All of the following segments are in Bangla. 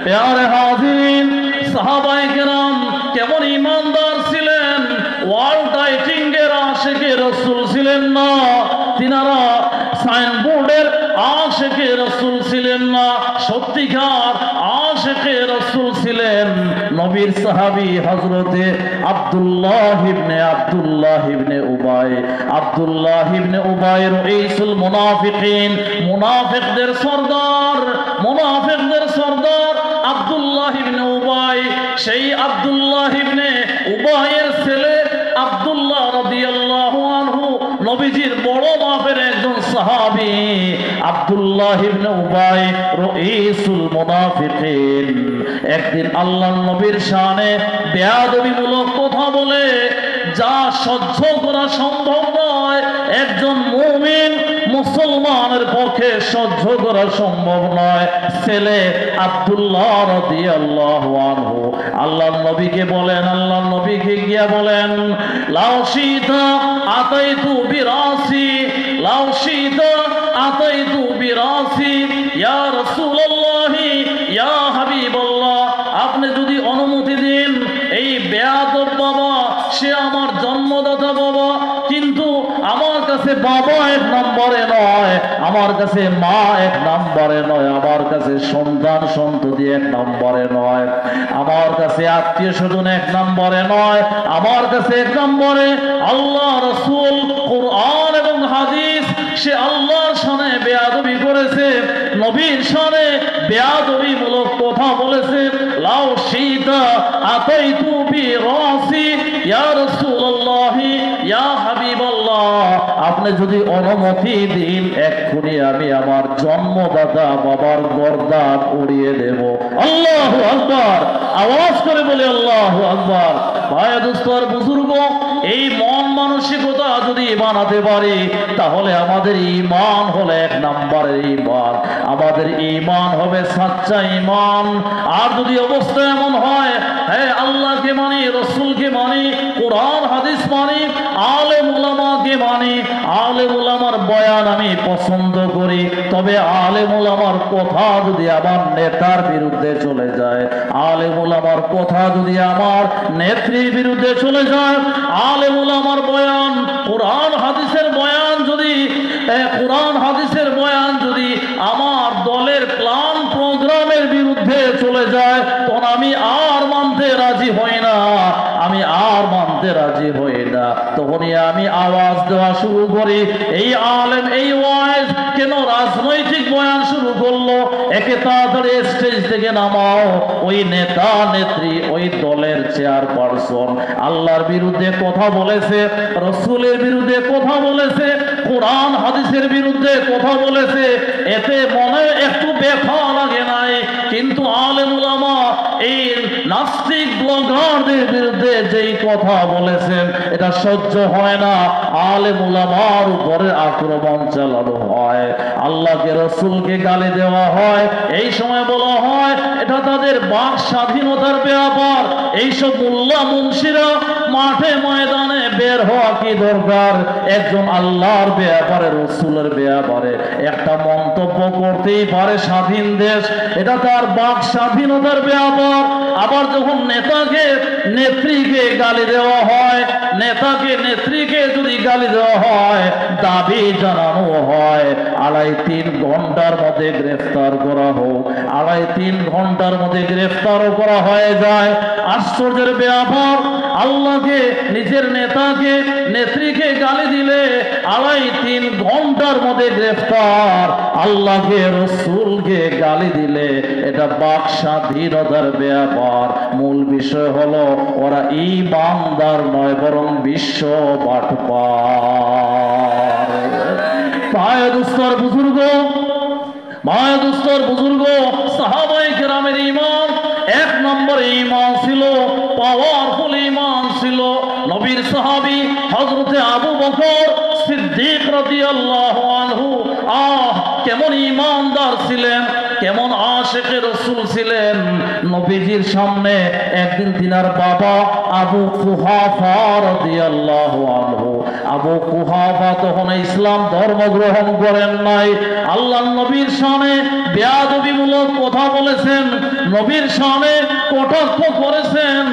প্যারে হাজিরিন, সাহাবায়ে কেরাম কেমন ইমানদার ছিলেন। ওয়ার্ল্ড টাইটিং এর আশিকে রাসূল ছিলেন না, তিনারা সাইনবোর্ডের আশিকে রাসূল ছিলেন না, সত্যিকার আশিকে রাসূল ছিলেন নবীর সাহাবী হযরতে আব্দুল্লাহ ইবনে উবাই। আব্দুল্লাহ ইবনে উবাই রাইসুল মুনাফিকিন, মুনাফিকদের সরদার আব্দুল্লাহ ইবনে উবাই। সেই আব্দুল্লাহ ইবনে উবাইয়ের ছেলে আব্দুল্লাহ রাদিয়াল্লাহু আনহু নবীজির বড় মাপের একজন সাহাবী। আব্দুল্লাহ ইবনে উবাই রাইসুল মুনাফিকিন একদিন আল্লাহর নবীর শানে বেয়াদবিমূলক কথা বলে, যা সহ্য করা সম্ভব নয়, একজন মুমিন মুসলমানের পক্ষে সহ্য করা সম্ভব নয়। ছেলে আব্দুল্লাহ রাদিয়াল্লাহু আনহু আল্লাহর নবীকে বলেন, আল্লাহর নবীকে গিয়া বলেন, লাউ শিতা আতাইতু বিরাসি, লাউ শিতা আতাইতু বিরাসি ইয়া রাসূলুল্লাহ ইয়া হাবিবাল্লাহ, আপনি যদি অনুমতি দিন, এই বেয়াদব বাবা, সে আমার জন্মদাতা বাবা, কিন্তু আমার কাছে বাবা এক নম্বরে নয়, আমার কাছে মা এক নম্বরে নয়, আমার কাছে সন্তান সন্ততি এক নম্বরে নয়, আমার কাছে আত্মীয় স্বজন এক নম্বরে নয়, আমার কাছে এক নম্বরে আল্লাহ রাসূল, কুরআন এবং হাদিস। সে আল্লাহর শানে বেয়াদবি করেছে, নবীর শানে বেয়াদবিমূলক কথা বলেছে। লাউ শিতা আতাইতু বিরাসি ইয়া রাসূলুল্লাহ ইয়া হাবিবাল্লাহ, আপনি যদি অনুমতি দিন, এক্ষুনি আমি আমার জন্মদাতা বাবার গর্দান উড়িয়ে দেব। আল্লাহু আকবার, আওয়াজ করে বলে আল্লাহু আকবার। ভাই দোস্তর বুজুর্গ, এই মন মানসিকতা যদি বানাতে পারি, তাহলে আমাদের ঈমান হলো এক নম্বরের ঈমান, আমাদের ঈমান হবে সাচ্চা ঈমান। আর যদি অবস্থা এমন হয়, হ্যাঁ আল্লাহকে মানি, রাসূলকে মানি, কোরআন হাদিস মানি, আলেম উলামাকে মানি, আলেম উলামার বয়ান আমি পছন্দ করি, তবে আলেম উলামার কথা যদি আমার নেতার বিরুদ্ধে চলে যায়, আলেম উলামার কথা যদি আমার নেত্রীর বিরুদ্ধে চলে যায়, আলেম উলামার বয়ান, কোরআন হাদিসের বয়ান যদি আমার দলের প্ল্যান প্রোগ্রামের বিরুদ্ধে চলে যায়, তখন আমি আর মানতে রাজি হই না, তখনই আমি আওয়াজ দেওয়া শুরু করি, এই আলেম এই ওয়াইজ কেন রাজনৈতিক বয়ান শুরু করলো, একে তাড়াতাড়ি স্টেজ থেকে নামাও। ওই নেতা নেত্রী, ওই দলের চেয়ারপারসন আল্লাহর বিরুদ্ধে কথা বলেছে, রাসূলের বিরুদ্ধে কথা বলেছে, কোরআন হাদিসের বিরুদ্ধে কথা বলেছে, এতে মনে একটু ব্যথা লাগে নাই, কিন্তু আলেম উলামা এই নাস্তিক ব্লগারদের বিরুদ্ধে যেই কথা বলেছেন, এটা সহ্য হয় না। আলেম উলামার উপরে আক্রমণ চালানো হয়, আল্লাহকে রাসূলকে গালি দেওয়া হয়, এই সময় বলা হয় এটা তাদের বাক স্বাধীনতার ব্যাপার। এইসব মোল্লা মুন্সিরা মাঠে ময়দানে বের হওয়া কি দরকার? একজন আল্লাহর ব্যাপারে, রাসূলের ব্যাপারে একটা মন্তব্য করতেই পারে, স্বাধীন দেশ, এটা তার বাক স্বাধীনতার ব্যাপার। আবার যখন নেতাকে নেত্রীকে গালি দেওয়া হয়, নেতাকে নেত্রীকে যদি গালি দেওয়া হয়, দাবি জানানো হয় 2.5-3 ঘন্টার মধ্যে গ্রেফতার করা হোক, 2.5-3 ঘন্টার মধ্যে গ্রেফতারও করা হয়ে যায়। আশ্চর্যের ব্যাপার, আল্লাহকে, নিজের নেতাকে নেত্রীকে গালি দিলে 2.5-3 ঘন্টার মধ্যে গ্রেফতার, আল্লাহকে রাসূলকে গালি দিলে এটা বাক স্বাধীনতার ব্যাপার। মূল বিষয় হলো ওরা ঈমানদার নয়, বরং বিশ্ব বাটপার। মায়াদুস্তর বুজুর্গ, সাহাবায়ে কেরামের ঈমান এক নম্বরে ঈমান ছিল, পাওয়ারফুল ঈমান ছিল। নবীর সাহাবী হযরতে আবু বকর সিদ্দিক রাদিয়াল্লাহু আনহু কেমন ঈমানদার ছিলেন, কেমন আশিকে রাসূল ছিলেন। নবীজির সামনে একদিন তিনার বাবা আবু কুহাফা রাদিয়াল্লাহু আনহু, আবু কুহাফা তখন ইসলাম ধর্ম গ্রহণ করেন নাই, আল্লাহর নবীর সামনে বেয়াদবিমূলক কথা বলেছেন, নবীর শানে কটাক্ষ করেছেন।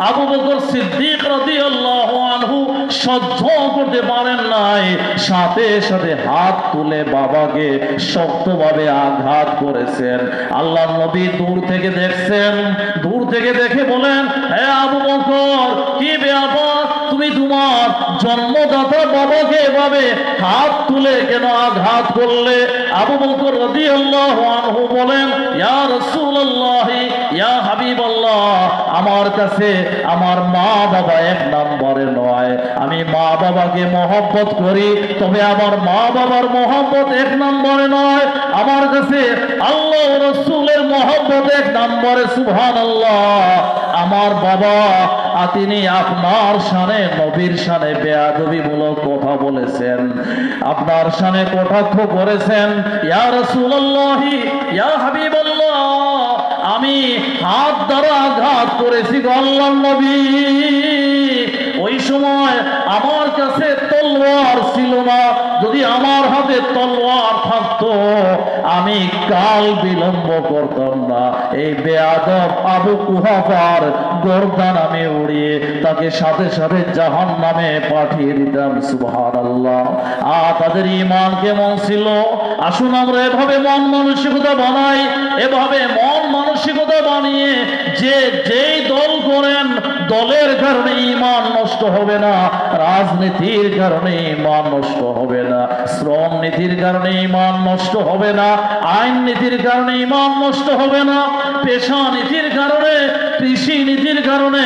আবু বকর সিদ্দিক রাদিয়াল্লাহু আনহু সহ্য করতে পারেন নাই, সাথে সাথে হাত তুলে বাবাকে শক্তভাবে আঘাত করেছেন। আল্লাহর নবী দূর থেকে দেখছেন, দূর থেকে দেখে বলেন, হে আবু বকর, কি ব্যাপার, তুমি তোমার জন্মদাতা বাবাকে এভাবে হাত তুলে কেন আঘাত করলে? আবু বকর রাদিয়াল্লাহু আনহু বলেন, ইয়া রাসূলুল্লাহ, ইয়া হাবিবাল্লাহ, আমার কাছে আমার মা বাবা এক নম্বরে নয়। আমি মা বাবাকে মহব্বত করি, তবে আমার মা বাবার মহব্বত এক নম্বরে নয়। আমার কাছে আল্লাহ রাসূলের মহব্বত এক নম্বরে। সুবহানাল্লাহ। আমার বাবা তিনি আপনার শানে, নবীর শানে বেয়াদবিমূলক কথা বলেছেন, আপনার শানে কটাক্ষ করেছেন। ইয়া রাসূলুল্লাহ, ইয়া হাবিবাল্লাহ, আমি হাত দ্বারা আঘাত করেছি গো আল্লাহর নবী। ওই সময় আমার কাছে তলোয়ার ছিল না, যদি আমার হাতে তলোয়ার থাকতো আমি কাল বিলম্ব করতাম না, এই বেয়াদব আবু কুহাফার গর্দান আমি উড়িয়ে তাকে সাথে সাথে জাহান্নামে পাঠিয়ে দিতাম। সুবহানাল্লাহ। তাদের ঈমান কেমন ছিল? আসুন আমরা এভাবে মন মানসিকতা বানাই, এভাবে মন মানসিকতা বানিয়ে যে যেই দল করেন, দলের কারণে ঈমান নষ্ট হবে না, রাজনীতির কারণে ঈমান নষ্ট হবে না, শ্রম নীতির কারণে ঈমান নষ্ট হবে না, আইন নীতির কারণে ঈমান নষ্ট হবে না, পেশা নীতির কারণে, কৃষি নীতির কারণে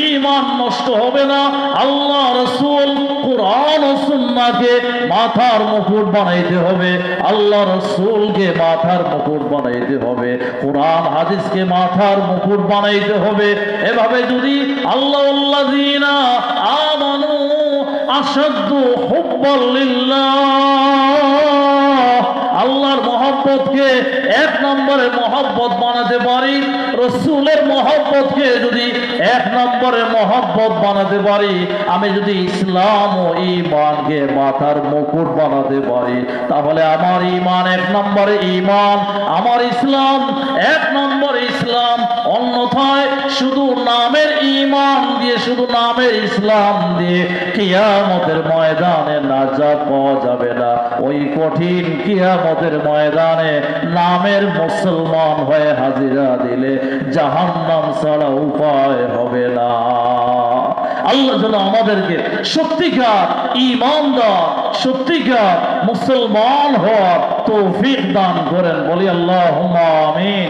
ঈমান নষ্ট হবে না। আল্লাহ রাসূল কুরআন ও সুন্নাহকে মাথার মুকুট বানাইতে হবে, আল্লাহ রাসূলকে মাথার মুকুট বানাইতে হবে, কুরআন হাদিসকে মাথার মুকুট বানাইতে হবে। এভাবে যদি আল্লাহুল্লাযীনা আমানু আশাদ্দু হুব্বাল লিল্লাহ, আল্লাহর মহব্বতকে এক নম্বরে মহব্বত বানাতে পারি, রসুলের মহব্বতকে যদি এক নম্বরে মহব্বত বানাতে পারি, আমি যদি ইসলাম ও ঈমানকে মাথার মুকুট বানাতে পারি, তাহলে আমার ঈমান এক নম্বরে ঈমান, আমার ইসলাম এক নম্বরে ইসলাম। অন্যথায় শুধু নামের ঈমান দিয়ে, শুধু নামের ইসলাম দিয়ে কিয়ামতের ময়দানে নাজাত পাওয়া যাবে না। ওই কঠিন কিয়ামতের ময়দানে নামের মুসলমান হয়ে হাজিরা দিলে জাহান্নাম ছাড়া উপায় হবে না। আল্লাহ যেন আমাদেরকে সত্যিকার ঈমানদার, সত্যিকার মুসলমান হওয়ার তৌফিক দান করেন। বলি আল্লাহুম্মা আমিন।